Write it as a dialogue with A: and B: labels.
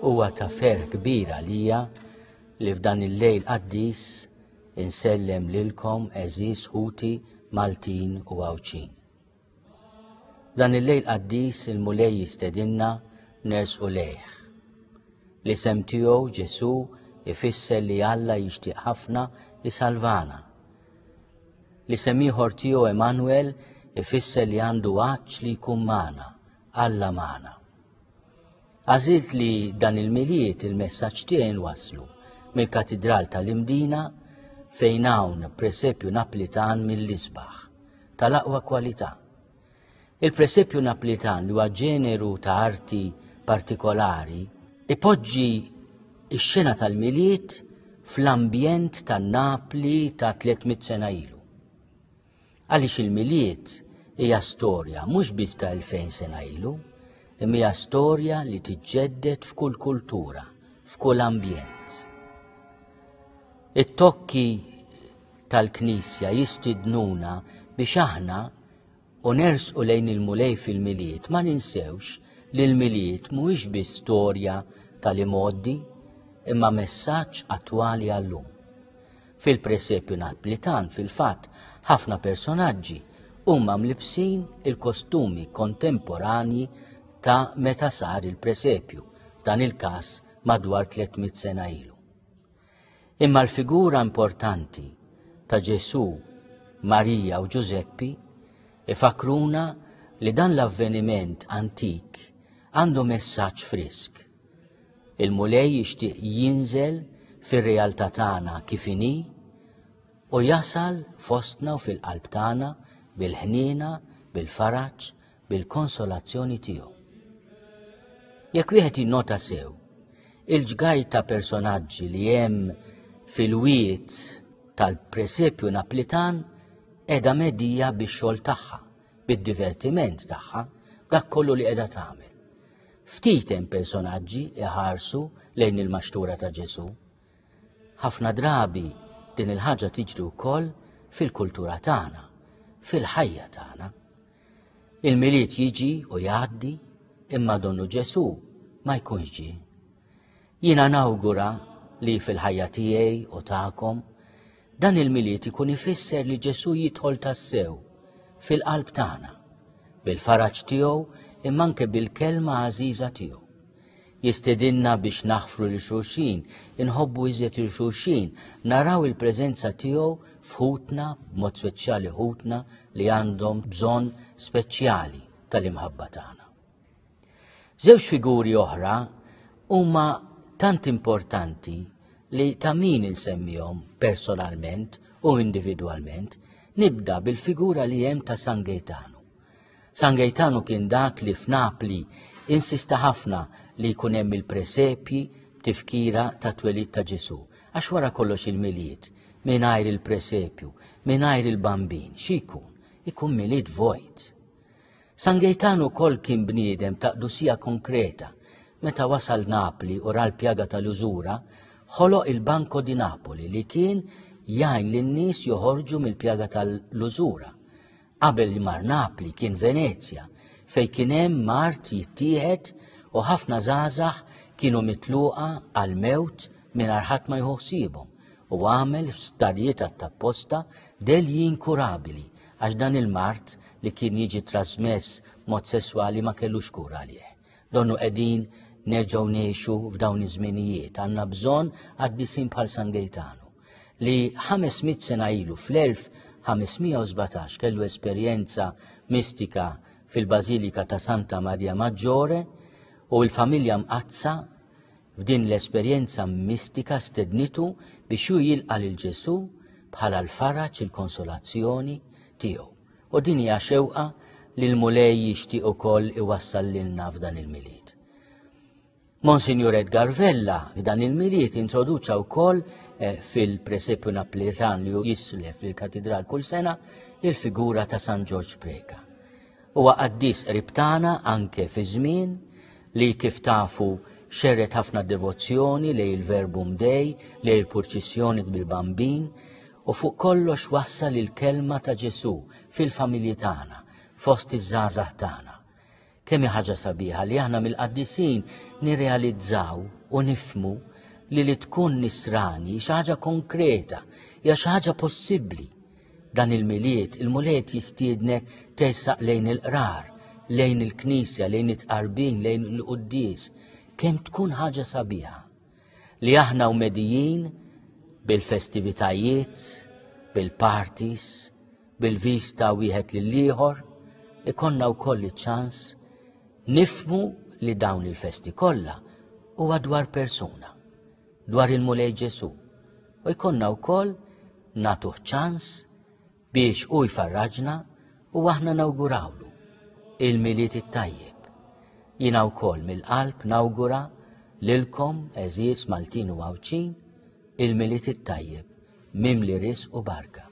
A: Huwa ta' fer kbir għalija li f'dan il-lejl qaddis insellem lilkom eżis Ħuti Maltin u Għawċin. Dan il-lejl qaddis il-mulej jistedinna nersqu lejh. L-isem tiegħu Ġesu ifisser li Alla jixtieq ħafna isalvana. L-isem ieħor tiegħu Emanuel ifisser li għandu għaġġ li jkun magħna, Alla magħna. Għażilt li dan il-milied il-messaġġ tiegħi waslu mill-katidral tal-Imdina fejn hawn presepju Naplitan mill-isbaħ tal-aqwa kwalità. Il-presepju Naplitan li huwa ġeneru ta' arti partikolari ipoġġi ix-xena tal-milied fl-ambjent tan-Napli ta' 300 sena ilu. Għaliex il-milied hija storja mhux biss ta' 2000 sena ilu, imma hija storja li tiġġedded f'kull kultura, f'kull ambjent. It-tokki tal-Knisja jistidnuna biex aħna u nersqu lejn il-mulej fil-milied ma ninsewx li l-milied mhuwiex biss storja tal-imoddi imma messaġġ attwali għallum. Fil-presepju Naplitan fil-fatt ħafna personaġġi huma mlibsin il-kostumi kontemporanji ta' meta sar il-presepju, f'dan il-każ madwar 300 sena ilu. Imma l-figura importanti ta' Ġesu, Marija u Ġuseppi ifakruna li dan l-avveniment antik għandu messaġġ frisk. Il-mulej jixtieq jinżel fir-realtà tagħna kif inhi u jasal fostna u fil-qalb tagħna bil-ħniena, bil-faraġġ, bil-konsolazzjoni tiegħu. Jekk wieħed jinnota sew, il-ġgaj ta' personaġġi li hemm fil-wiet tal-presepju Naplitan qiegħda medija bix-xogħol tagħha, bid-divertiment tagħha, dak kollu li qiegħda tagħmel. Ftit hemm personaġġi iħarsu lejn il-maxtura ta' Ġesu. Ħafna drabi din il-ħaġa tiġri wkoll fil-kultura tagħna, fil-ħajja tagħna. Il-milied jiġi u jgħaddi imma donnu Ġesu ma jkunx ġie. Jiena nawgura li fil-ħajja tiegħi u tagħkom dan il-milied ikun ifisser li Ġesu jidħol tassew fil-qalb tagħna, bil-faraġġ tiegħu imma anke bil-kelma għażiża tiegħu. Jistedinna biex naħfru li xulxin, inħobbu iżjed il xulxin, naraw il-preżenza tiegħu f'ħutna, b'mod speċjali ħutna li għandhom bżonn speċjali tal-imħabba tagħna. Żewġ figuri oħra huma tant importanti li ta' min insemmihom personalment u individwalment, nibda bil-figura li hemm ta' San Gaetano. San Gaetano kien dak li f'Napli insista ħafna li jkun hemm il-presepji b'tifkira ta' twelid ta' Ġesu. Għax wara kollox il-milied, mingħajr il-presepju, mingħajr il-bambin, x'ikun? Ikun milied vojt. San Gaetano wkoll kien bniedem ta' qdusija konkreta. Meta wasal Napli u ra l-pjaga tal-użura, ħoloq il-Banko di Napoli li kien jgħin lin-nies joħorġu mill-pjaga tal-użura. Qabel li mar Napli kien Venezja, fejn kien hemm mart jittieħed u ħafna żgħażagħ kienu mitluqa għal-mewt mingħajr ħadd ma jħossibhom u għamel starijiet tat-tapposta delji inkurabili għax dan il-mart li kien jiġi trasmess mod sesswali ma kellux kura għalih. Donnu qegħdin nerġgħu ngħixu f'dawn iż-żminijiet, għandna bżonn għaddiesin bħal San Gaetano li 500 sena ilu fl-1517 kellu esperjenza mistika fil-Bażilika ta' Santa Maria Maggiore u l-familja mqazza f'din l-esperjenza mistika stednitu biex hu jilqa' lil Ġesu bħala l-faraġġ il-konsolazzjoni tiegħu. U din hija xewqa li l-mulej jixtieq ukoll iwassal lilna f'dan il-milied. Monsignor Edgar Vella f'dan il-milied introduċa wkoll fil-presepju Naplitan li jislef lill-katidral kull sena il-figura ta' San George Preka. Huwa qaddis qrib tagħna anke fi żmien li kif tafu xerret ħafna devozzjoni lejn il-Verbum Dei, lejn il-purċissjoni bil-bambin u fuq kollox wassal il-kelma ta' Ġesu fil-familji tagħna, fost iż-żgħażagħ tagħna. Kemm ħaġa sabiħa li aħna mill-qaddisin nirrealizzaw u nifmu li tkun nisrani xi ħaġa konkreta, hija xi ħaġa possibbli. Dan il-milied jistiednek tersaq lejn il-qrar, lejn il-Knisja, lejn it-tqarbin, lejn il-Qudies, kemm tkun ħaġa sabiħa. Li aħna u medijin bil-festivitajiet, bil-parties, bil-vista wieħed lill-ieħor, ikonna wkoll iċ-ċans nifmu li dawn il-festi kollha huwa dwar persuna, dwar il-Mulej Ġesu, u jkollna wkoll nagħtuh ċans biex u jfarraġna u aħna nawgurawlu il-Milied it-tajjeb. Jiena wkoll mill-qalb nawgura lilkom eżies Maltin u Għawċin il-Milied it-tajjeb mimli risq u barka.